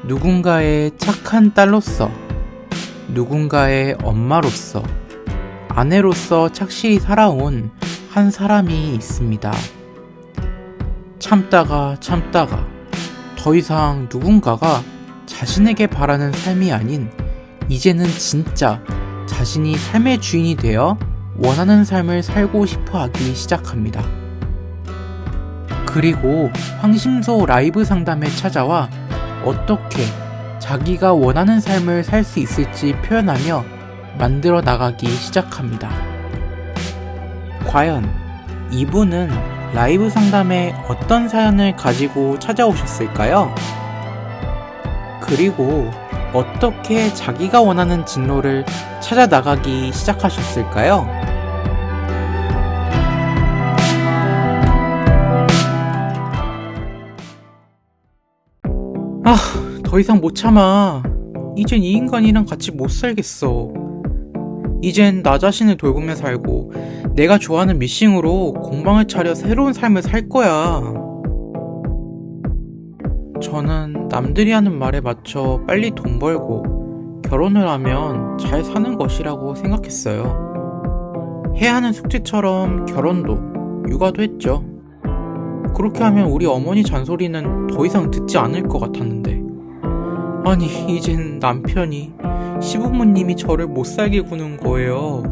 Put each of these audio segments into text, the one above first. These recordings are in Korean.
누군가의 착한 딸로서, 누군가의 엄마로서, 아내로서 착실히 살아온 한 사람이 있습니다. 참다가 더 이상 누군가가 자신에게 바라는 삶이 아닌 이제는 진짜 자신이 삶의 주인이 되어 원하는 삶을 살고 싶어 하기 시작합니다. 그리고 황심소 라이브 상담에 찾아와 어떻게 자기가 원하는 삶을 살 수 있을지 표현하며 만들어 나가기 시작합니다. 과연 이분은 라이브 상담에 어떤 사연을 가지고 찾아오셨을까요? 그리고 어떻게 자기가 원하는 진로를 찾아 나가기 시작하셨을까요? 더 이상 못 참아. 이젠 이 인간이랑 같이 못 살겠어. 이젠 나 자신을 돌보며 살고 내가 좋아하는 미싱으로 공방을 차려 새로운 삶을 살 거야. 저는 남들이 하는 말에 맞춰 빨리 돈 벌고 결혼을 하면 잘 사는 것이라고 생각했어요. 해야 하는 숙제처럼 결혼도 육아도 했죠. 그렇게 하면 우리 어머니 잔소리는 더 이상 듣지 않을 것 같았는데, 아니 이젠 남편이, 시부모님이 저를 못살게 구는 거예요.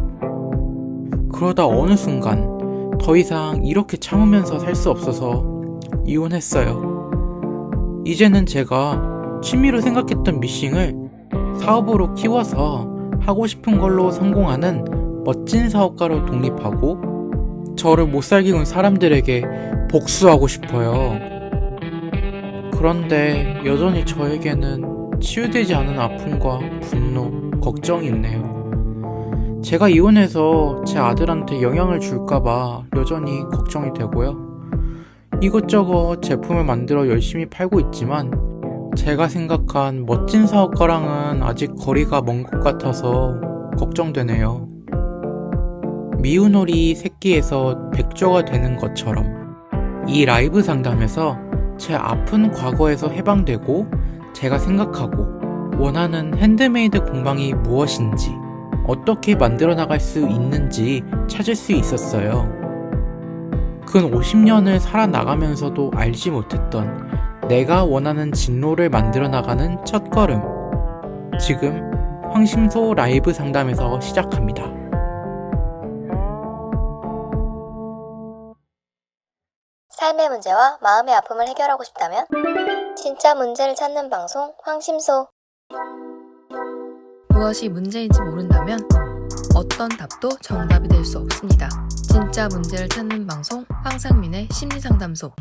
그러다 어느 순간 더 이상 이렇게 참으면서 살 수 없어서 이혼했어요. 이제는 제가 취미로 생각했던 미싱을 사업으로 키워서 하고 싶은 걸로 성공하는 멋진 사업가로 독립하고 저를 못살게 군 사람들에게 복수하고 싶어요. 그런데 여전히 저에게는 치유되지 않은 아픔과 분노, 걱정이 있네요. 제가 이혼해서 제 아들한테 영향을 줄까봐 여전히 걱정이 되고요. 이것저것 제품을 만들어 열심히 팔고 있지만 제가 생각한 멋진 사업가랑은 아직 거리가 먼 것 같아서 걱정되네요. 미운 오리 새끼에서 백조가 되는 것처럼 이 라이브 상담에서 제 아픈 과거에서 해방되고 제가 생각하고 원하는 핸드메이드 공방이 무엇인지, 어떻게 만들어 나갈 수 있는지 찾을 수 있었어요. 근 50년을 살아나가면서도 알지 못했던 내가 원하는 진로를 만들어 나가는 첫걸음. 지금 황심소 라이브 상담에서 시작합니다. 삶의 문제와 마음의 아픔을 해결하고 싶다면 진짜 문제를 찾는 방송 황심소. 무엇이 문제인지 모른다면 어떤 답도 정답이 될 수 없습니다. 진짜 문제를 찾는 방송 황상민의 심리상담소.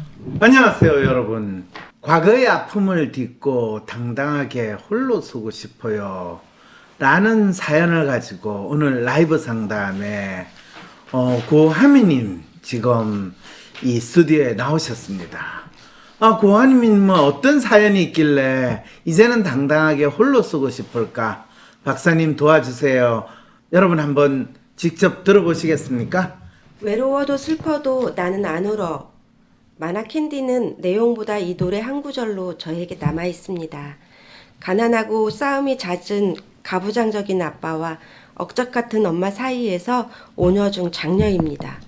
안녕하세요 여러분. 과거의 아픔을 딛고 당당하게 홀로 서고 싶어요 라는 사연을 가지고 오늘 라이브 상담에 고하미님 지금 이 스튜디오에 나오셨습니다. 고하미님은 어떤 사연이 있길래 이제는 당당하게 홀로 서고 싶을까? 박사님 도와주세요. 여러분 한번 직접 들어보시겠습니까? 외로워도 슬퍼도 나는 안 울어. 만화 캔디는 내용보다 이 노래 한 구절로 저에게 남아있습니다. 가난하고 싸움이 잦은 가부장적인 아빠와 억적 같은 엄마 사이에서 오녀 중 장녀입니다.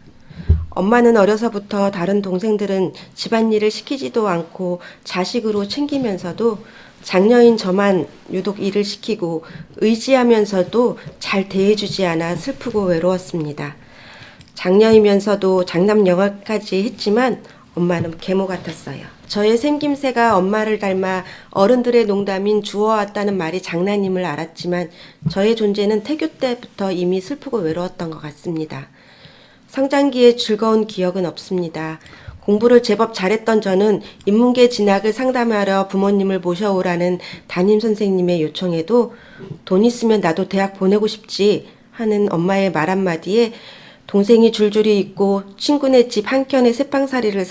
엄마는 어려서부터 다른 동생들은 집안일을 시키지도 않고 자식으로 챙기면서도 장녀인 저만 유독 일을 시키고 의지하면서도 잘 대해주지 않아 슬프고 외로웠습니다. 장녀이면서도 장남 영화까지 했지만 엄마는 계모 같았어요. 저의 생김새가 엄마를 닮아 어른들의 농담인 주워왔다는 말이 장난임을 알았지만 저의 존재는 태교 때부터 이미 슬프고 외로웠던 것 같습니다. 성장기에 즐거운 기억은 없습니다. 공부를 제법 잘했던 저는 인문계 진학을 상담하러 부모님을 모셔오라는 담임선생님의 요청에도 돈 있으면 나도 대학 보내고 싶지 하는 엄마의 말 한마디에 동생이 줄줄이 있고 친구네 집 한켠에 새빵살이를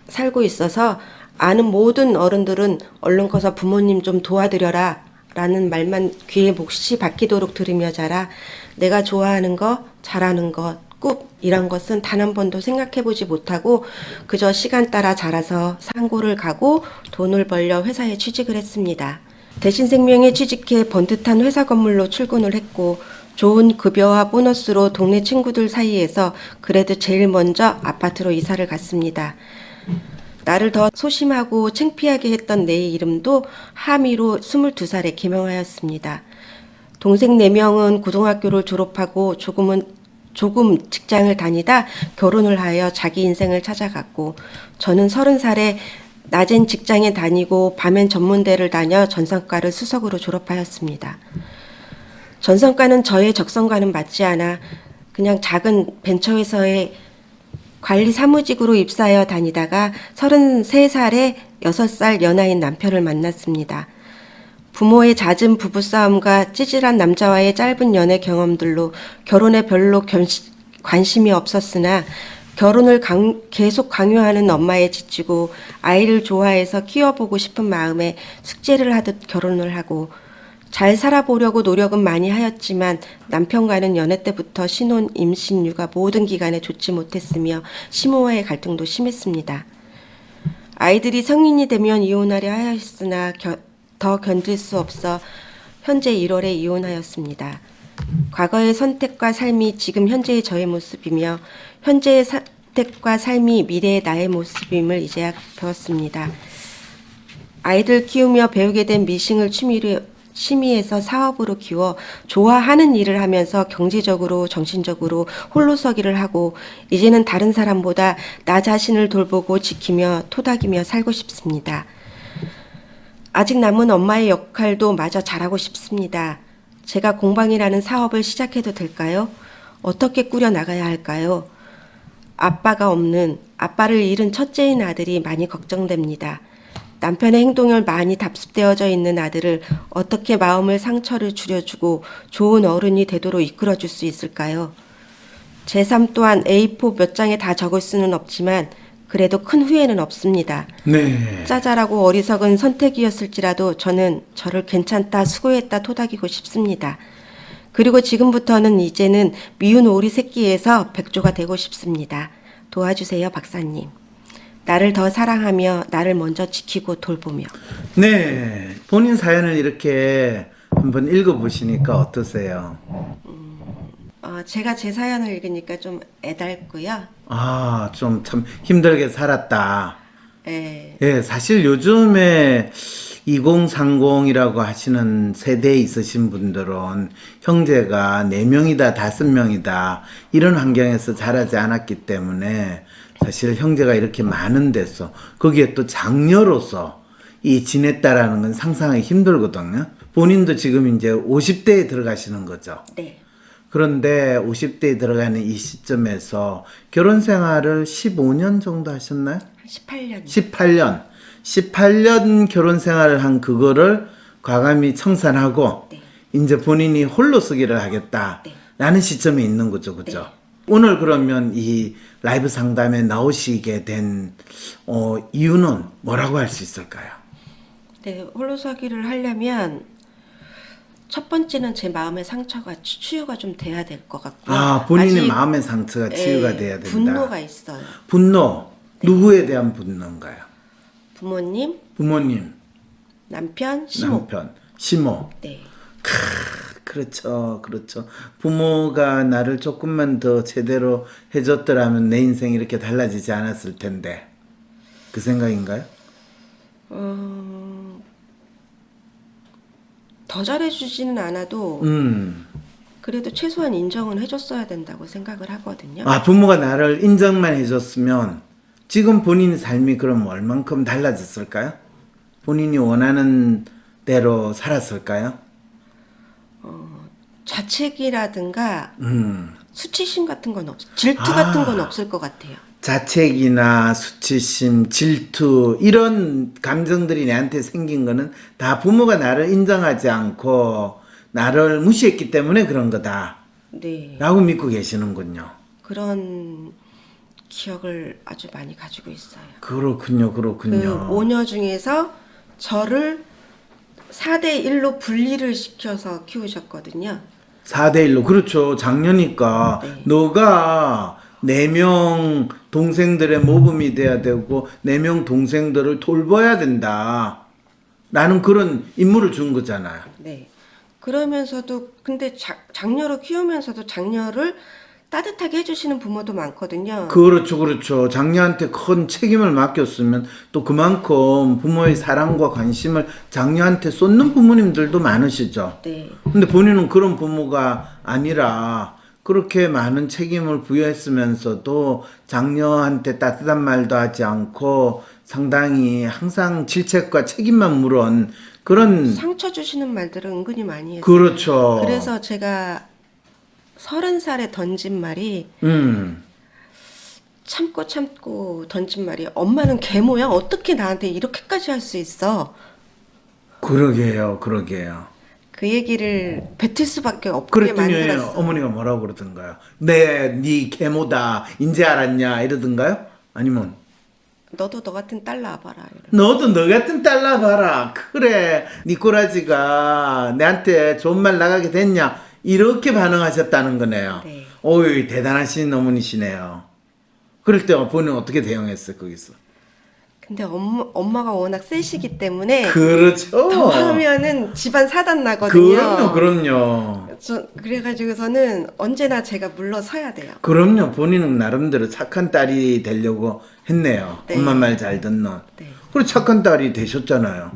살고 있어서 아는 모든 어른들은 얼른 커서 부모님 좀 도와드려라 라는 말만 귀에 몫이 박히도록 들으며 자라 내가 좋아하는 거, 잘하는 것, 꿈 이런 것은 단 한 번도 생각해보지 못하고 그저 시간 따라 자라서 상고를 가고 돈을 벌려 회사에 취직을 했습니다. 대신생명에 취직해 번듯한 회사 건물로 출근을 했고 좋은 급여와 보너스로 동네 친구들 사이에서 그래도 제일 먼저 아파트로 이사를 갔습니다. 나를 더 소심하고 창피하게 했던 내 이름도 하미로 22살에 개명하였습니다. 동생 4명은 고등학교를 졸업하고 조금 직장을 다니다 결혼을 하여 자기 인생을 찾아갔고 저는 30살에 낮엔 직장에 다니고 밤엔 전문대를 다녀 전산과를 수석으로 졸업하였습니다. 전산과는 저의 적성과는 맞지 않아 그냥 작은 벤처회사에 관리 사무직으로 입사하여 다니다가 33살에 6살 연하인 남편을 만났습니다. 부모의 잦은 부부싸움과 찌질한 남자와의 짧은 연애 경험들로 결혼에 별로 관심이 없었으나 결혼을 계속 강요하는 엄마에 지치고 아이를 좋아해서 키워보고 싶은 마음에 숙제를 하듯 결혼을 하고 잘 살아보려고 노력은 많이 하였지만 남편과는 연애 때부터 신혼, 임신, 육아 모든 기간에 좋지 못했으며 시모와의 갈등도 심했습니다. 아이들이 성인이 되면 이혼하려 하였으나 더 견딜 수 없어 현재 1월에 이혼하였습니다. 과거의 선택과 삶이 지금 현재의 저의 모습이며 현재의 선택과 삶이 미래의 나의 모습임을 이제야 배웠습니다. 아이들 키우며 배우게 된 미싱을 취미에서 사업으로 키워 좋아하는 일을 하면서 경제적으로 정신적으로 홀로서기를 하고 이제는 다른 사람보다 나 자신을 돌보고 지키며 토닥이며 살고 싶습니다. 아직 남은 엄마의 역할도 마저 잘하고 싶습니다. 제가 공방이라는 사업을 시작해도 될까요? 어떻게 꾸려나가야 할까요? 아빠가 없는, 아빠를 잃은 첫째인 아들이 많이 걱정됩니다. 남편의 행동을 많이 답습되어져 있는 아들을 어떻게 마음의 상처를 줄여주고 좋은 어른이 되도록 이끌어줄 수 있을까요? 제 삶 또한 A4 몇 장에 다 적을 수는 없지만 그래도 큰 후회는 없습니다. 네. 짜잘하고 어리석은 선택이었을지라도 저는 저를 괜찮다, 수고했다 토닥이고 싶습니다. 그리고 지금부터는 이제는 미운 오리 새끼에서 백조가 되고 싶습니다. 도와주세요, 박사님. 나를 더 사랑하며 나를 먼저 지키고 돌보며. 네. 본인 사연을 이렇게 한번 읽어보시니까 어떠세요? 제가 제 사연을 읽으니까 좀 애달고요. 아, 좀 참 힘들게 살았다. 예. 예, 사실 요즘에 2030이라고 하시는 세대에 있으신 분들은 형제가 4명이다, 5명이다, 이런 환경에서 자라지 않았기 때문에 사실 형제가 이렇게 많은 데서 거기에 또 장녀로서 지냈다라는 건 상상하기 힘들거든요. 본인도 지금 이제 50대에 들어가시는 거죠. 네. 그런데 50대에 들어가는 이 시점에서 결혼 생활을 15년 정도 하셨나요? 18년. 18년 결혼 생활을 한 그거를 과감히 청산하고 네. 이제 본인이 홀로 서기를 하겠다라는 시점에 있는 거죠. 그죠? 네. 오늘 그러면 이 라이브 상담에 나오시게 된 이유는 뭐라고 할 수 있을까요? 네, 홀로서기를 하려면 첫 번째는 제 마음의 상처가 치유가 좀 돼야 될 것 같고요. 아, 본인의 아직, 마음의 상처가 치유가 돼야 된다. 분노가 있어요. 분노. 누구에 대한 분노인가요? 부모님, 부모님, 남편, 시모. 남편, 시모. 네. 그렇죠. 부모가 나를 조금만 더 제대로 해줬더라면 내 인생이 이렇게 달라지지 않았을 텐데. 그 생각인가요? 더 잘해주지는 않아도 그래도 최소한 인정은 해줬어야 된다고 생각을 하거든요. 아, 부모가 나를 인정만 해줬으면 지금 본인의 삶이 그럼 얼만큼 달라졌을까요? 본인이 원하는 대로 살았을까요? 자책이라든가 수치심 같은 건 질투 아. 같은 건 없을 것 같아요. 자책이나 수치심, 질투 이런 감정들이 내한테 생긴 거는 다 부모가 나를 인정하지 않고 나를 무시했기 때문에 그런 거다 네. 라고 믿고 계시는군요. 그런 기억을 아주 많이 가지고 있어요. 그렇군요. 그 모녀 중에서 저를 4대 1로 분리를 시켜서 키우셨거든요. 4대1로. 그렇죠. 장녀니까 네. 너가 4명 동생들의 모범이 돼야 되고 4명 동생들을 돌봐야 된다 라는 그런 임무를 준 거잖아요. 네. 그러면서도 근데 장녀로 키우면서도 장녀를 따뜻하게 해주시는 부모도 많거든요. 그렇죠, 그렇죠. 장녀한테 큰 책임을 맡겼으면 또 그만큼 부모의 사랑과 관심을 장녀한테 쏟는 부모님들도 많으시죠. 네. 근데 본인은 그런 부모가 아니라 그렇게 많은 책임을 부여했으면서도 장녀한테 따뜻한 말도 하지 않고 상당히 항상 질책과 책임만 물은 그런. 상처 주시는 말들을 은근히 많이 했어요. 그렇죠. 그래서 제가 30살에 던진 말이 참고 던진 말이 엄마는 개모야? 어떻게 나한테 이렇게까지 할 수 있어? 그러게요, 그러게요. 그 얘기를 뱉을 수밖에 없게 그랬더니 만들었어요. 어머니가 뭐라고 그러던가요? 네 계모다 인제 알았냐 이러던가요? 아니면 너도 너 같은 딸 낳아봐라. 이러면서. 너도 너 같은 딸 낳아봐라. 그래 네 꼬라지가 내한테 좋은 말 나가게 됐냐 이렇게 반응하셨다는 거네요. 네. 오이 대단하신 어머니시네요. 그럴 때 본인은 어떻게 대응했어요 거기서? 근데 엄마가 워낙 세시기 때문에 그렇죠. 더 하면은 집안 사단 나거든요. 그럼요. 그래가지고서는 언제나 제가 물러서야 돼요. 그럼요. 본인은 나름대로 착한 딸이 되려고 했네요. 네. 엄마 말 잘 듣는. 네. 그리고 착한 딸이 되셨잖아요.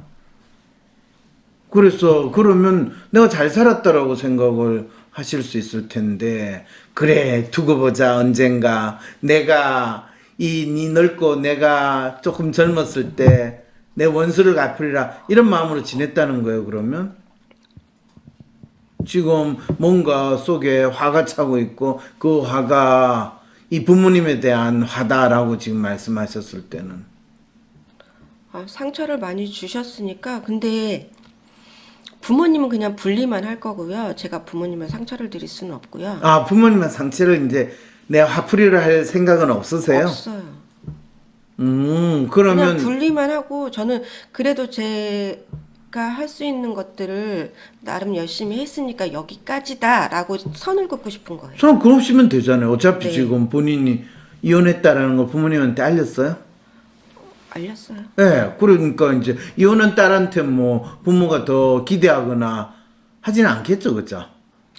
그래서 그러면 내가 잘 살았다라고 생각을 하실 수 있을 텐데 그래 두고 보자 언젠가 내가 네 늙고 내가 조금 젊었을 때 내 원수를 갚으리라 이런 마음으로 지냈다는 거예요. 그러면 지금 뭔가 속에 화가 차고 있고 그 화가 이 부모님에 대한 화다라고 지금 말씀하셨을 때는 상처를 많이 주셨으니까 근데 부모님은 그냥 분리만 할 거고요. 제가 부모님의 상처를 드릴 수는 없고요. 아 부모님의 상처를 이제 내 화풀이를 할 생각은 없으세요? 없어요. 그러면 그냥 분리만 하고 저는 그래도 제가 할 수 있는 것들을 나름 열심히 했으니까 여기까지다라고 선을 긋고 싶은 거예요. 저는 그러시면 되잖아요. 어차피 네. 지금 본인이 이혼했다라는 거 부모님한테 알렸어요? 알렸어요. 네, 그러니까 이제 이혼한 딸한테 뭐 부모가 더 기대하거나 하지는 않겠죠, 그죠?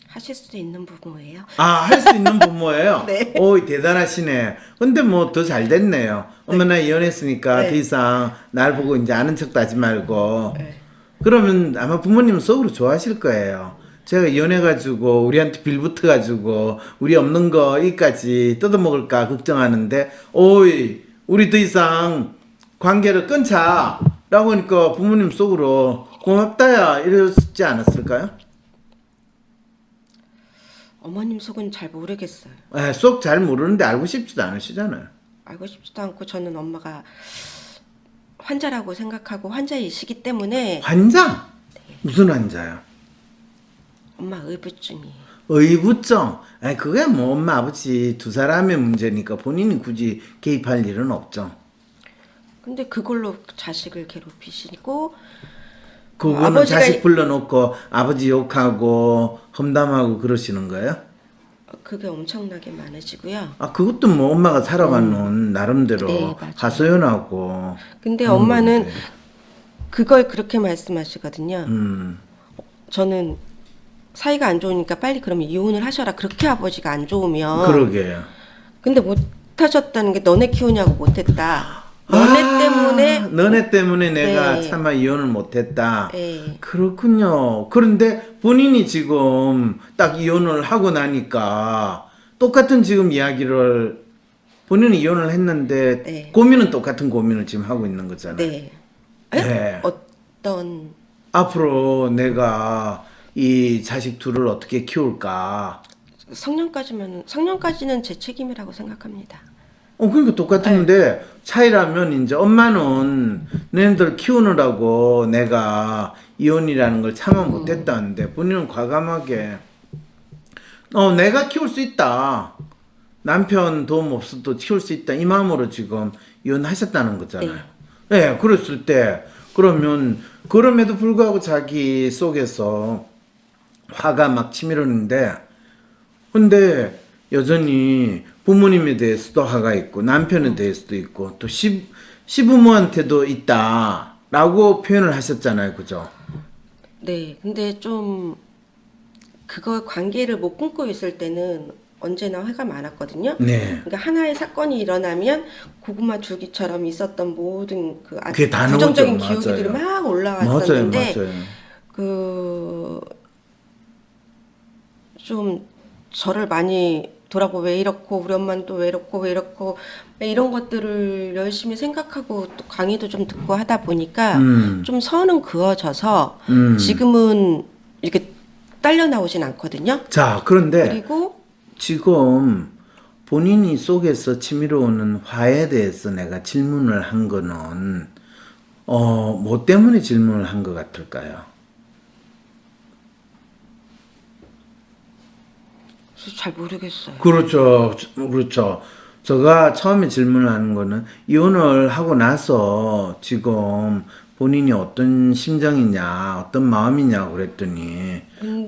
하실 수도 있는 부분이에요. 아, 할 수 있는 부모예요? 네. 오, 대단하시네. 근데 뭐 더 잘 됐네요. 엄마 나 이혼했으니까 네. 더 이상 날 보고 이제 아는 척도 하지 말고. 네. 그러면 아마 부모님은 속으로 좋아하실 거예요. 제가 이혼해가지고 우리한테 빌붙어가지고 우리 없는 거 이까지 뜯어먹을까 걱정하는데 오이 우리 더 이상 관계를 끊자 라고 하니까 부모님 속으로 고맙다야 이랬지 않았을까요? 어머님 속은 잘 모르겠어요. 속 잘 모르는데 알고 싶지도 않으시잖아요. 알고 싶지도 않고 저는 엄마가 환자라고 생각하고 환자이시기 때문에 환자? 무슨 환자요? 엄마 의부증이에요. 의부증? 아니 그게 뭐 엄마 아버지 두 사람의 문제니까 본인이 굳이 개입할 일은 없죠. 근데 그걸로 자식을 괴롭히시고 그거는 아버지가 자식 불러놓고 아버지 욕하고 험담하고 그러시는 거예요? 그게 엄청나게 많으시고요. 아 그것도 뭐 엄마가 살아가는 나름대로 네, 맞아요. 하소연하고 근데 하는 엄마는 건데. 그걸 그렇게 말씀하시거든요. 음. 저는 사이가 안 좋으니까 빨리 그러면 이혼을 하셔라. 그렇게 아버지가 안 좋으면. 그러게요. 근데 못 하셨다는 게 너네 키우냐고 못했다. 너네 때문에 내가 네. 차마 이혼을 못했다. 네. 그렇군요. 그런데 본인이 지금 딱 이혼을 하고 나니까 똑같은 지금 이야기를 본인은 이혼을 했는데 네. 고민은 똑같은 고민을 지금 하고 있는 거잖아요. 네. 네. 어떤 앞으로 내가 이 자식 둘을 어떻게 키울까? 성년까지는 제 책임이라고 생각합니다. 그러니까 똑같은데 차이라면 이제 엄마는 너네들 키우느라고 내가 이혼이라는 걸 참아 못했다는데 본인은 과감하게 내가 키울 수 있다. 남편 도움 없어도 키울 수 있다. 이 마음으로 지금 이혼하셨다는 거잖아요. 네, 그랬을 때 그러면 그럼에도 불구하고 자기 속에서 화가 막 치밀었는데, 근데 여전히 부모님에 대해서도 화가 있고 남편에 대해서도 있고 또 시부모한테도 있다라고 표현을 하셨잖아요, 그죠? 네, 근데 좀 그거 관계를 못 끊고 있을 때는 언제나 화가 많았거든요. 네. 그러니까 하나의 사건이 일어나면 고구마 줄기처럼 있었던 모든 그 그게 다 부정적인 나오죠. 기억들이 맞아요. 막 올라왔었는데 맞아요. 그 좀 저를 많이 돌아보고 왜 이렇고 우리 엄마는 또 왜 이렇고 이런 것들을 열심히 생각하고 또 강의도 좀 듣고 하다 보니까 좀 선은 그어져서 지금은 이렇게 딸려 나오진 않거든요. 자, 그런데 그리고 지금 본인이 속에서 치밀어오는 화에 대해서 내가 질문을 한 거는 뭐 때문에 질문을 한 것 같을까요? 잘 모르겠어요. 그렇죠. 그렇죠. 제가 처음에 질문을 하는 거는 이혼을 하고 나서 지금 본인이 어떤 심정이냐, 어떤 마음이냐 그랬더니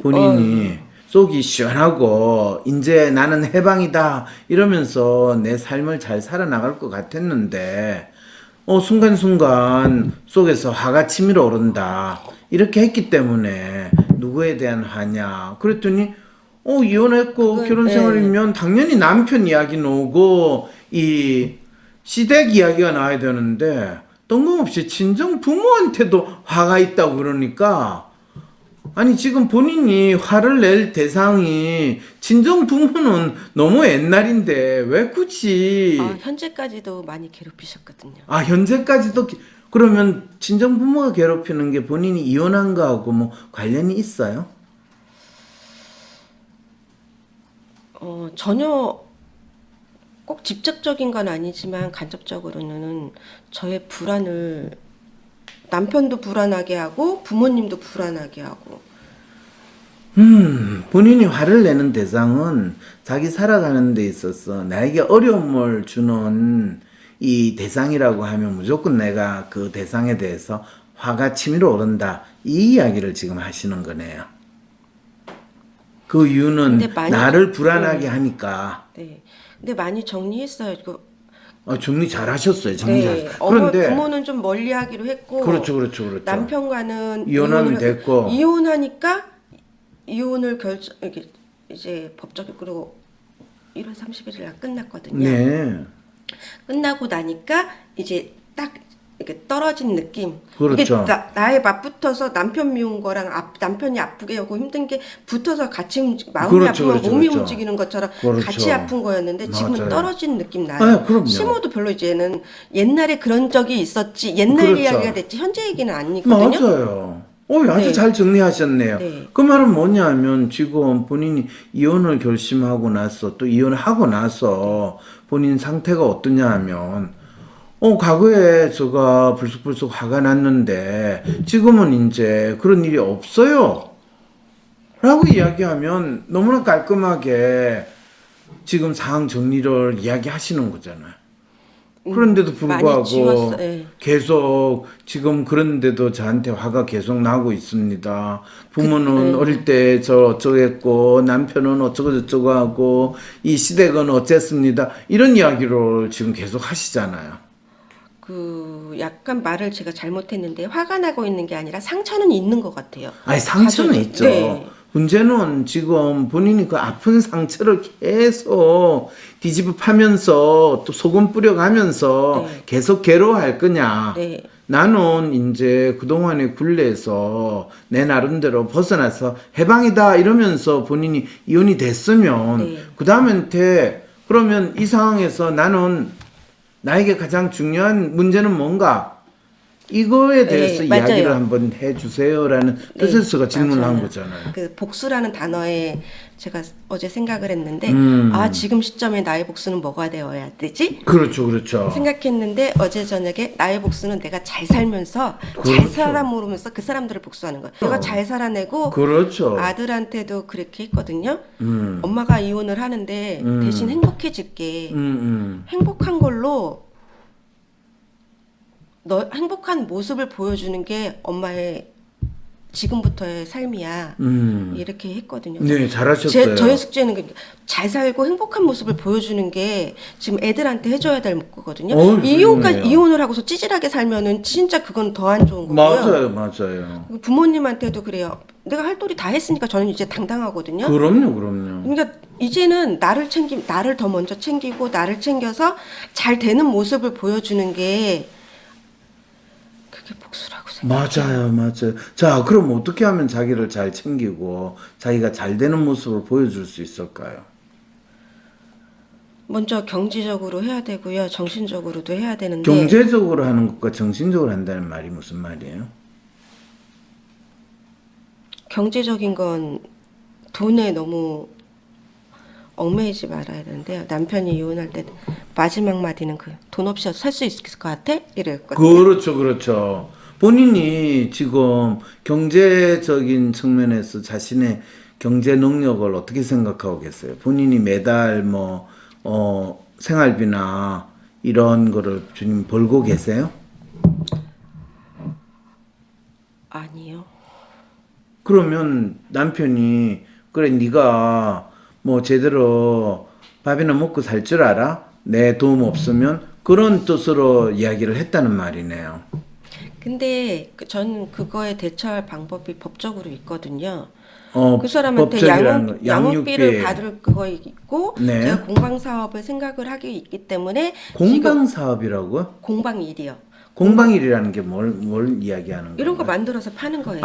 본인이 속이 시원하고 이제 나는 해방이다 이러면서 내 삶을 잘 살아나갈 것 같았는데 순간순간 속에서 화가 치밀어 오른다 이렇게 했기 때문에 누구에 대한 화냐 그랬더니 이혼했고 결혼 생활이면 당연히 남편 이야기 나오고 이 시댁 이야기가 나와야 되는데 뜬금없이 친정 부모한테도 화가 있다고 그러니까 아니 지금 본인이 화를 낼 대상이 친정 부모는 너무 옛날인데 왜 굳이 현재까지도 많이 괴롭히셨거든요. 현재까지도 그러면 친정 부모가 괴롭히는 게 본인이 이혼한 거하고 뭐 관련이 있어요? 전혀 꼭 직접적인 건 아니지만 간접적으로는 저의 불안을 남편도 불안하게 하고 부모님도 불안하게 하고 본인이 화를 내는 대상은 자기 살아가는 데 있어서 나에게 어려움을 주는 이 대상이라고 하면 무조건 내가 그 대상에 대해서 화가 치밀어 오른다 이 이야기를 지금 하시는 거네요. 그 이유는 근데 많이- 나를 불안하게 하니까. 네. 근데 많이 정리했어요. 정리 잘 하셨어요. 정리 잘. 네. 그런데 부모는 좀 멀리하기로 했고 그렇죠. 남편과는 이혼하면 됐고. 이혼하니까 이혼을 이렇게 이제 법적으로 1월 31일 날 끝났거든요. 네. 끝나고 나니까 이제 딱 이렇게 떨어진 느낌. 그렇죠. 이게 나의 맞붙어서 남편 미운 거랑 남편이 아프게 하고 힘든 게 붙어서 같이 마음이 그렇죠, 아프면 그렇죠, 몸이 그렇죠. 움직이는 것처럼 그렇죠. 같이 아픈 거였는데 지금은 맞아요. 떨어진 느낌 나요. 그럼요. 심호도 별로 이제는 옛날에 그런 적이 있었지 옛날 그렇죠. 이야기가 됐지 현재 얘기는 아니거든요. 맞아요. 아주 네. 잘 정리하셨네요. 네. 그 말은 뭐냐면 지금 본인이 이혼을 결심하고 나서 또 이혼하고 나서 본인 상태가 어떠냐 하면 과거에 제가 불쑥불쑥 화가 났는데 지금은 이제 그런 일이 없어요. 라고 이야기하면 너무나 깔끔하게 지금 상황 정리를 이야기하시는 거잖아요. 그런데도 많이 불구하고 지웠어요. 예. 계속 지금 그런데도 저한테 화가 계속 나고 있습니다. 부모는 어릴 때 저 어쩌겠고 남편은 어쩌고저쩌고 하고 이 시댁은 어쨌습니다. 이런 이야기를 지금 계속 하시잖아요. 약간 말을 제가 잘못했는데 화가 나고 있는 게 아니라 상처는 있는 것 같아요. 아니 상처는 가족이- 있죠. 네. 문제는 지금 본인이 그 아픈 상처를 계속 뒤집어 파면서 또 소금 뿌려가면서 네. 계속 괴로워할 거냐. 네. 나는 이제 그동안의 굴레에서 내 나름대로 벗어나서 해방이다 이러면서 본인이 이혼이 됐으면 네. 그 다음한테 그러면 이 상황에서 나는 나에게 가장 중요한 문제는 뭔가 이거에 대해서 네, 이야기를 맞아요. 한번 해주세요라는 뜻에서 제가 질문을 한 맞아요. 거잖아요. 그 복수라는 단어에 제가 어제 생각을 했는데 지금 시점에 나의 복수는 뭐가 되어야 되지? 그렇죠. 생각했는데 어제 저녁에 나의 복수는 내가 잘 살면서 잘 그렇죠. 살아모르면서 그 사람들을 복수하는 거예요. 내가 잘 살아내고 그렇죠. 아들한테도 그렇게 했거든요. 음. 엄마가 이혼을 하는데 대신 행복해질게. 행복한 걸로 너 행복한 모습을 보여주는 게 엄마의 지금부터의 삶이야. 이렇게 했거든요. 네, 잘하셨어요. 저의 숙제는 잘 살고 행복한 모습을 보여주는 게 지금 애들한테 해줘야 될 거거든요. 훌륭해요. 이혼을 하고서 찌질하게 살면은 진짜 그건 더 안 좋은 거고요. 맞아요. 부모님한테도 그래요. 내가 할 도리 다 했으니까 저는 이제 당당하거든요. 그럼요. 그러니까 이제는 나를 더 먼저 챙기고 나를 챙겨서 잘 되는 모습을 보여주는 게 그게 복수라고 생각해요. 맞아요. 자, 그럼 어떻게 하면 자기를 잘 챙기고 자기가 잘 되는 모습을 보여줄 수 있을까요? 먼저 경제적으로 해야 되고요. 정신적으로도 해야 되는데 경제적으로 하는 것과 정신적으로 한다는 말이 무슨 말이에요? 경제적인 건 돈에 너무 얽매이지 말아야 되는데요. 남편이 이혼할 때 마지막 마디는 돈 없이 살 수 있을 것 같아? 이랬거든요. 그렇죠. 본인이 지금 경제적인 측면에서 자신의 경제 능력을 어떻게 생각하고 계세요? 본인이 매달 생활비나 이런 거를 주님 벌고 계세요? 아니요. 그러면 남편이 그래 네가 뭐 제대로 밥이나 먹고 살 줄 알아? 내 도움 없으면 그런 뜻으로 이야기를 했다는 말이네요. 근데 전 그거에 대처할 방법이 법적으로 있거든요. 그 어, 사람한테 법적이라는 거, 양육비를 받을 그거 있고 네. 제가 공방 사업을 생각을 하기 있기 때문에 공방 사업이라고요? 공방일이요. 공방일이라는 게 뭘 이야기하는 거예요? 이런 거 만들어서 파는 거예요.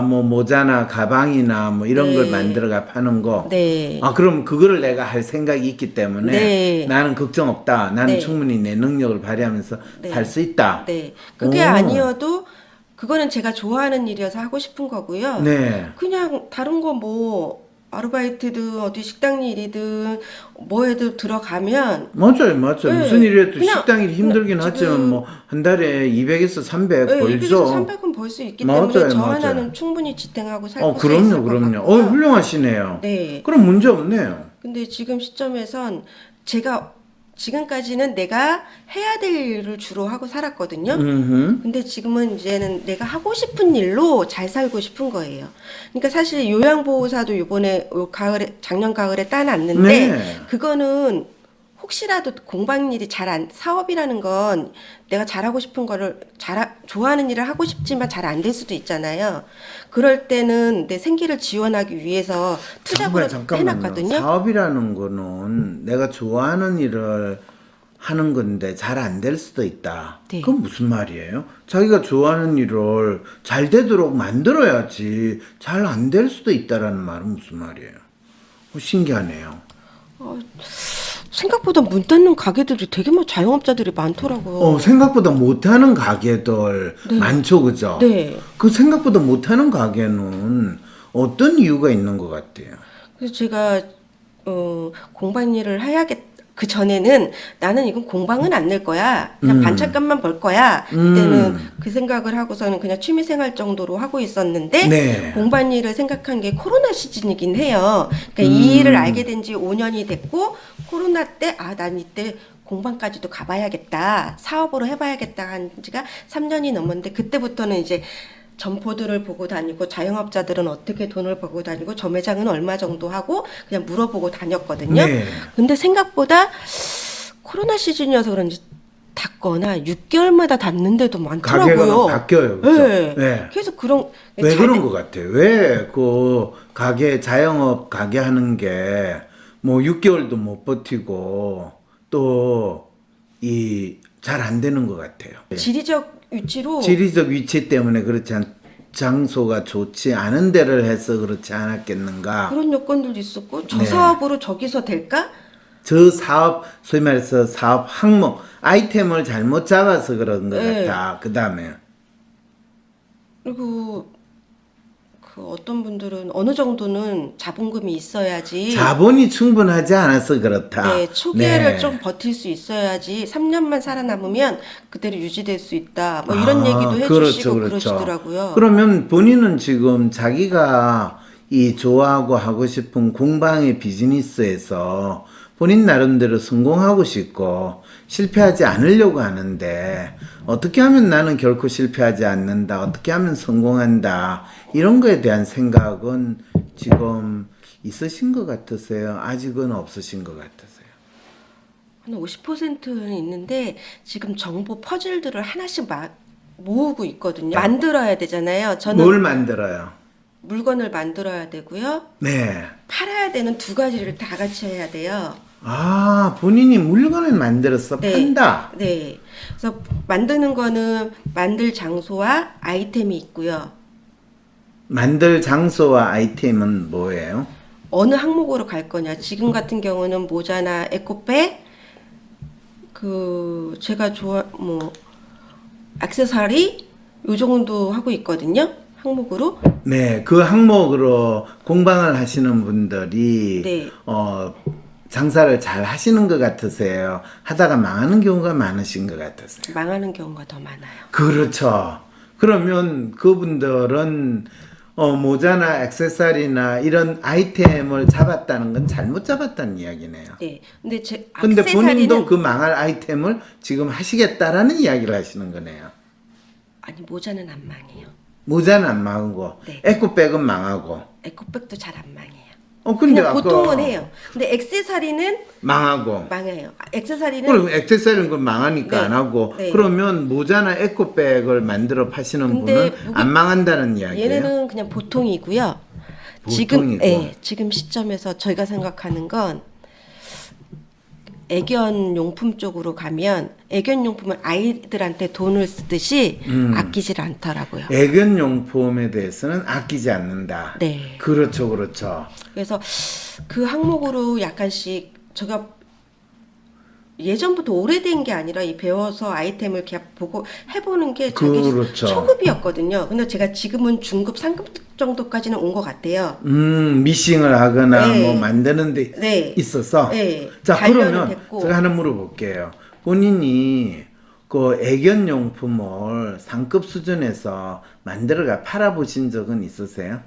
뭐 모자나 가방이나 뭐 이런 네. 걸 만들어가 파는 거. 네. 그럼 그거를 내가 할 생각이 있기 때문에 네. 나는 걱정 없다. 나는 네. 충분히 내 능력을 발휘하면서 네. 살 수 있다. 네. 그게 아니어도 그거는 제가 좋아하는 일이어서 하고 싶은 거고요. 네. 그냥 다른 거 뭐 아르바이트든 어디 식당 일이든 뭐에도 들어가면 맞아요. 네. 무슨 일이라도 그냥 식당 일이 힘들긴 지금 하지만 뭐 한 달에 200에서 300 네, 벌죠. 300은 벌 수 있기 맞아요, 때문에 저 맞아요. 하나는 충분히 지탱하고 살고 수 있을 것 그럼요. 같고요. 훌륭하시네요. 네. 그럼 문제 없네요. 근데 지금 시점에선 제가 지금까지는 내가 해야 될 일을 주로 하고 살았거든요. 근데 지금은 이제는 내가 하고 싶은 일로 잘 살고 싶은 거예요. 그러니까 사실 요양보호사도 이번에 작년 가을에 따놨는데 네. 그거는 혹시라도 공방 일이 사업이라는 건 내가 잘하고 싶은 거를 좋아하는 일을 하고 싶지만 잘 안 될 수도 있잖아요. 그럴 때는 내 생계를 지원하기 위해서 투잡으로 해놨거든요. 사업이라는 거는 내가 좋아하는 일을 하는 건데 잘 안 될 수도 있다. 네. 그건 무슨 말이에요? 자기가 좋아하는 일을 잘 되도록 만들어야지 잘 안 될 수도 있다라는 말은 무슨 말이에요? 신기하네요. 생각보다 문 닫는 가게들이 되게 자영업자들이 많더라고요. 생각보다 못하는 가게들 네. 많죠, 그죠? 네. 그 생각보다 못하는 가게는 어떤 이유가 있는 것 같아요? 그래서 제가 공방 일을 그 전에는 나는 이건 공방은 안 낼 거야. 그냥 반찬값만 벌 거야. 그때는 그 생각을 하고서는 그냥 취미생활 정도로 하고 있었는데 네. 공방 일을 생각한 게 코로나 시즌이긴 해요. 그러니까 이 일을 알게 된 지 5년이 됐고 코로나 때 난 이때 공방까지도 가봐야겠다. 사업으로 해봐야겠다 한 지가 3년이 넘었는데 그때부터는 이제 점포들을 보고 다니고 자영업자들은 어떻게 돈을 벌고 다니고 저 매장은 얼마 정도 하고 그냥 물어보고 다녔거든요. 네. 근데 생각보다 코로나 시즌이어서 그런지 닫거나 6개월마다 닫는데도 많더라고요. 가게가 바뀌어요. 그죠? 네. 네. 그래서 왜 그런 것 같아요? 왜 그 자영업 가게 하는 게 뭐 6개월도 못 버티고 또 잘 안 되는 것 같아요. 지리적 위치로 지리적 위치 때문에 그렇지 장소가 좋지 않은 데를 해서 그렇지 않았겠는가? 그런 여건들도 있었고 저 네. 사업으로 저기서 될까? 저 사업, 소위 말해서 사업 항목, 아이템을 잘못 잡아서 그런 것 네. 같아. 그 다음에. 그리고 어떤 분들은 어느 정도는 자본금이 있어야지. 자본이 충분하지 않아서 그렇다. 네, 초기에를 네. 좀 버틸 수 있어야지 3년만 살아남으면 그대로 유지될 수 있다. 뭐 이런 얘기도 해주시고 그러시더라고요. 그러면 본인은 지금 자기가 좋아하고 하고 싶은 공방의 비즈니스에서 본인 나름대로 성공하고 싶고 실패하지 않으려고 하는데 어떻게 하면 나는 결코 실패하지 않는다, 어떻게 하면 성공한다, 이런 거에 대한 생각은 지금 있으신 것 같으세요? 아직은 없으신 것 같으세요? 한 50%는 있는데 지금 정보 퍼즐들을 하나씩 모으고 있거든요. 만들어야 되잖아요. 저는 뭘 만들어요? 물건을 만들어야 되고요. 네. 팔아야 되는 두 가지를 다 같이 해야 돼요. 아, 본인이 물건을 만들어서 네. 판다. 네. 그래서 만드는 거는 만들 장소와 아이템이 있고요. 만들 장소와 아이템은 뭐예요? 어느 항목으로 갈 거냐. 지금 같은 경우는 모자나 에코백, 제가 액세서리 요 정도 하고 있거든요. 항목으로. 네, 그 항목으로 공방을 하시는 분들이 네. 장사를 잘 하시는 것 같으세요? 하다가 망하는 경우가 많으신 것 같으세요? 망하는 경우가 더 많아요. 그렇죠. 그러면 그분들은 모자나 액세서리나 이런 아이템을 잡았다는 건 잘못 잡았다는 이야기네요. 네. 근데 근데 본인도 액세서리는 그 망할 아이템을 지금 하시겠다라는 이야기를 하시는 거네요. 아니 모자는 안 망해요. 모자는 안 망하고 네. 에코백은 망하고. 에코백도 잘 안 망해요. 근데 그냥 아까 보통은 해요. 근데 액세서리는 망하고. 망해요. 액세서리는 그럼 액세서리는 그 망하니까 네. 안 하고. 네. 그러면 모자나 에코백을 만들어 파시는 근데 분은 안 망한다는 이야기예요. 얘네는 그냥 보통이고요. 보통이고. 지금 시점에서 저희가 생각하는 건 애견 용품 쪽으로 가면 애견 용품은 아이들한테 돈을 쓰듯이 아끼질 않더라고요. 애견 용품에 대해서는 아끼지 않는다. 네. 그렇죠, 그렇죠. 그래서 그 항목으로 약간씩 제가 예전부터 오래된 게 아니라 이 배워서 아이템을 그냥 보고 해보는 게 저기 그렇죠. 초급이었거든요. 근데 제가 지금은 중급, 상급 정도까지는 온 것 같아요. 미싱을 하거나 네. 뭐 만드는 데 네. 있어서. 네. 자, 단련은 그러면 됐고. 제가 하나 물어볼게요. 본인이 그 애견 용품을 상급 수준에서 만들어가 팔아보신 적은 있으세요?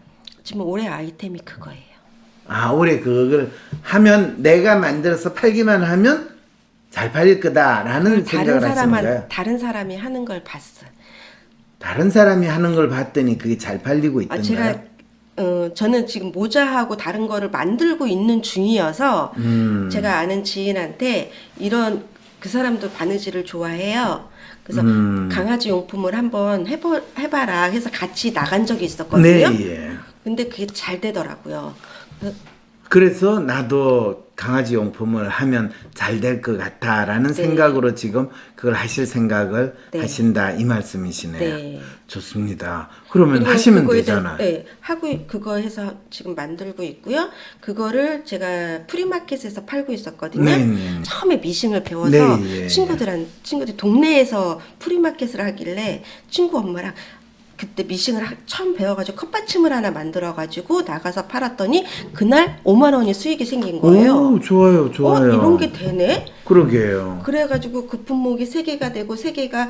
지금 올해 아이템이 그거예요. 아, 올해 그걸 하면 내가 만들어서 팔기만 하면 잘 팔릴 거다라는 생각을 하시는 거예요. 다른 사람이 하는 걸 봤어. 다른 사람이 하는 걸 봤더니 그게 잘 팔리고 있던가요? 제가 저는 지금 모자하고 다른 거를 만들고 있는 중이어서 제가 아는 지인한테 그 사람도 바느질을 좋아해요. 그래서 강아지 용품을 한번 해봐라 해서 같이 나간 적이 있었거든요. 네, 예. 근데 그게 잘 되더라고요. 그래서 나도 강아지 용품을 하면 잘 될 것 같다라는 네. 생각으로 지금 그걸 하실 생각을 네. 하신다 이 말씀이시네요. 네. 좋습니다. 그러면 그리고 하시면 그거에 되잖아요. 네, 그거 해서 지금 만들고 있고요. 그거를 제가 프리마켓에서 팔고 있었거든요. 네, 네. 처음에 미싱을 배워서 네, 예. 친구들 동네에서 프리마켓을 하길래 친구 엄마랑 그때 미싱을 처음 배워가지고 컵받침을 하나 만들어가지고 나가서 팔았더니 그날 5만 원이 수익이 생긴 거예요. 오, 좋아요, 좋아요. 이런 게 되네? 그러게요. 그래가지고 그 품목이 3개가 되고 3개가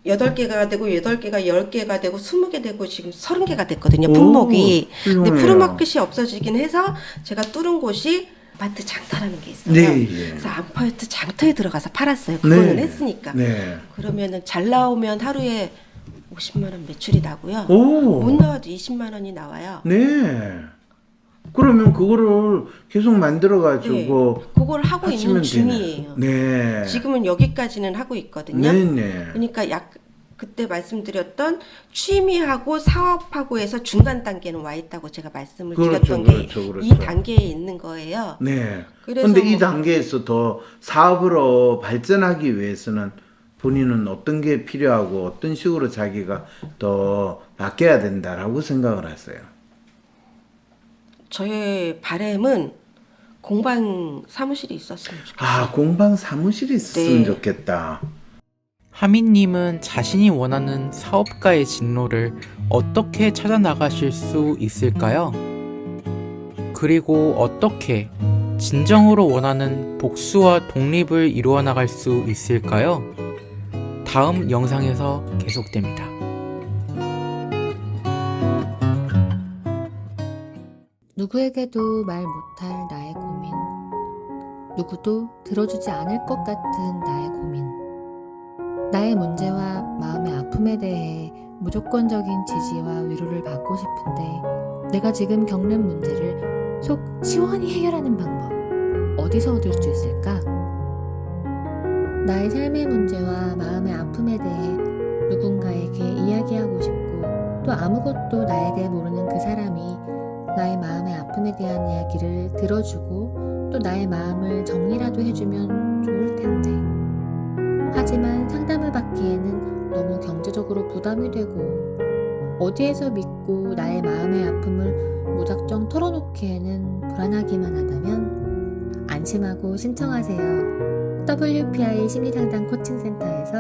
8개가 되고 8개가 10개가 되고 20개 되고 지금 30개가 됐거든요. 품목이. 오, 근데 훌륭해요. 프로마켓이 없어지긴 해서 제가 뚫은 곳이 아파트 장터라는 게 있어요. 네, 예. 그래서 아파트 장터에 들어가서 팔았어요. 그거는 네. 했으니까. 네. 그러면은 잘 나오면 하루에 50만 원 매출이 나고요. 오. 못 나와도 20만 원이 나와요. 네. 그러면 그거를 계속 만들어 가지고 그걸 하고 있는 하시면 중이에요. 되네. 네. 지금은 여기까지는 하고 있거든요. 네, 네. 그러니까 그때 말씀드렸던 취미하고 사업하고 해서 중간 단계는 와 있다고 제가 말씀을 그렇죠, 드렸던 게 그렇죠. 이 단계에 있는 거예요. 네. 그래서 근데 이 뭐- 단계에서 더 사업으로 발전하기 위해서는 본인은 어떤 게 필요하고 어떤 식으로 자기가 더 바뀌어야 된다라고 생각을 하세요. 저의 바람은 공방 사무실이 있었으면 좋겠어요. 아, 공방 사무실이 있었으면 네. 좋겠다. 하민님은 자신이 원하는 사업가의 진로를 어떻게 찾아 나가실 수 있을까요? 그리고 어떻게 진정으로 원하는 복수와 독립을 이루어 나갈 수 있을까요? 다음 영상에서 계속됩니다. 누구에게도 말 못할 나의 고민. 누구도 들어주지 않을 것 같은 나의 고민. 나의 문제와 마음의 아픔에 대해 무조건적인 지지와 위로를 받고 싶은데 내가 지금 겪는 문제를 속 시원히 해결하는 방법 어디서 얻을 수 있을까? 나의 삶의 문제와 마음의 아픔에 대해 누군가에게 이야기하고 싶고 또 아무것도 나에 대해 모르는 그 사람이 나의 마음의 아픔에 대한 이야기를 들어주고 또 나의 마음을 정리라도 해주면 좋을 텐데 하지만 상담을 받기에는 너무 경제적으로 부담이 되고 어디에서 믿고 나의 마음의 아픔을 무작정 털어놓기에는 불안하기만 하다면 안심하고 신청하세요. WPI 심리상담 코칭센터에서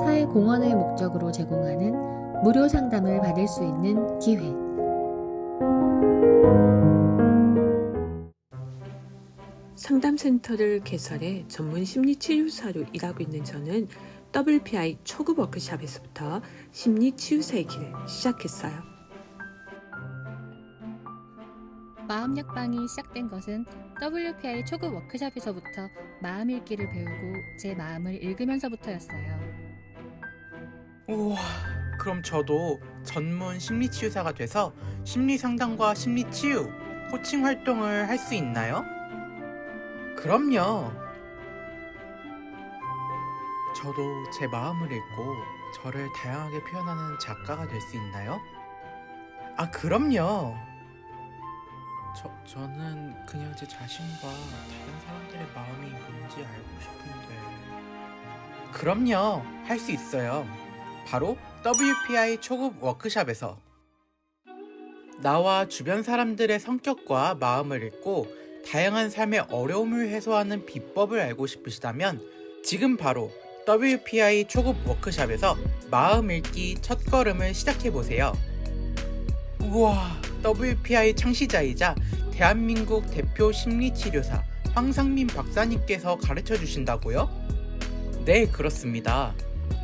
사회공헌을 목적으로 제공하는 무료 상담을 받을 수 있는 기회. 상담센터를 개설해 전문 심리치유사로 일하고 있는 저는 WPI 초급 워크숍에서부터 심리치유사의 길을 시작했어요. 마음 약방이 시작된 것은 WPI 초급 워크숍에서부터 마음 읽기를 배우고 제 마음을 읽으면서부터였어요. 우와, 그럼 저도 전문 심리치유사가 돼서 심리상담과 심리치유, 코칭 활동을 할 수 있나요? 그럼요. 저도 제 마음을 읽고 저를 다양하게 표현하는 작가가 될 수 있나요? 아, 그럼요. 저는 그냥 제 자신과 다른 사람들의 마음이 뭔지 알고 싶은데. 그럼요. 할 수 있어요. 바로 WPI 초급 워크숍에서. 나와 주변 사람들의 성격과 마음을 읽고 다양한 삶의 어려움을 해소하는 비법을 알고 싶으시다면 지금 바로 WPI 초급 워크숍에서 마음 읽기 첫걸음을 시작해보세요. 우와, WPI 창시자이자 대한민국 대표 심리치료사 황상민 박사님께서 가르쳐 주신다고요? 네, 그렇습니다.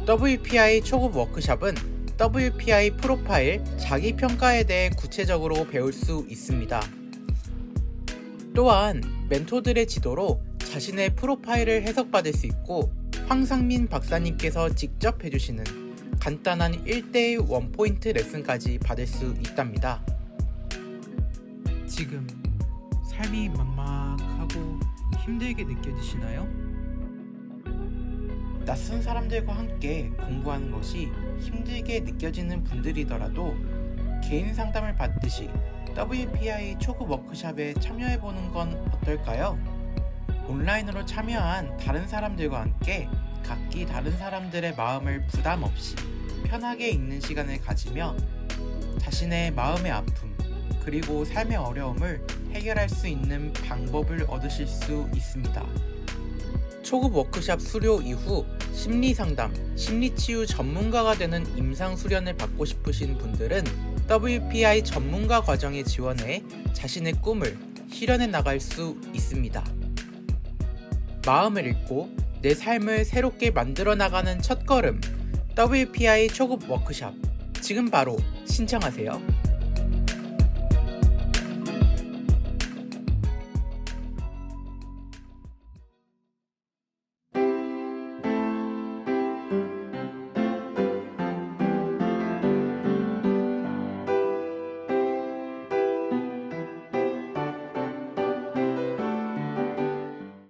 WPI 초급 워크숍은 WPI 프로파일, 자기평가에 대해 구체적으로 배울 수 있습니다. 또한 멘토들의 지도로 자신의 프로파일을 해석받을 수 있고 황상민 박사님께서 직접 해주시는 간단한 1대1 원포인트 레슨까지 받을 수 있답니다. 지금 삶이 막막하고 힘들게 느껴지시나요? 낯선 사람들과 함께 공부하는 것이 힘들게 느껴지는 분들이더라도 개인 상담을 받듯이 WPI 초급 워크숍에 참여해보는 건 어떨까요? 온라인으로 참여한 다른 사람들과 함께 각기 다른 사람들의 마음을 부담 없이 편하게 읽는 시간을 가지며 자신의 마음의 아픔 그리고 삶의 어려움을 해결할 수 있는 방법을 얻으실 수 있습니다. 초급 워크숍 수료 이후 심리상담, 심리치유 전문가가 되는 임상수련을 받고 싶으신 분들은 WPI 전문가 과정에 지원해 자신의 꿈을 실현해 나갈 수 있습니다. 마음을 읽고 내 삶을 새롭게 만들어 나가는 첫걸음 WPI 초급 워크숍 지금 바로 신청하세요.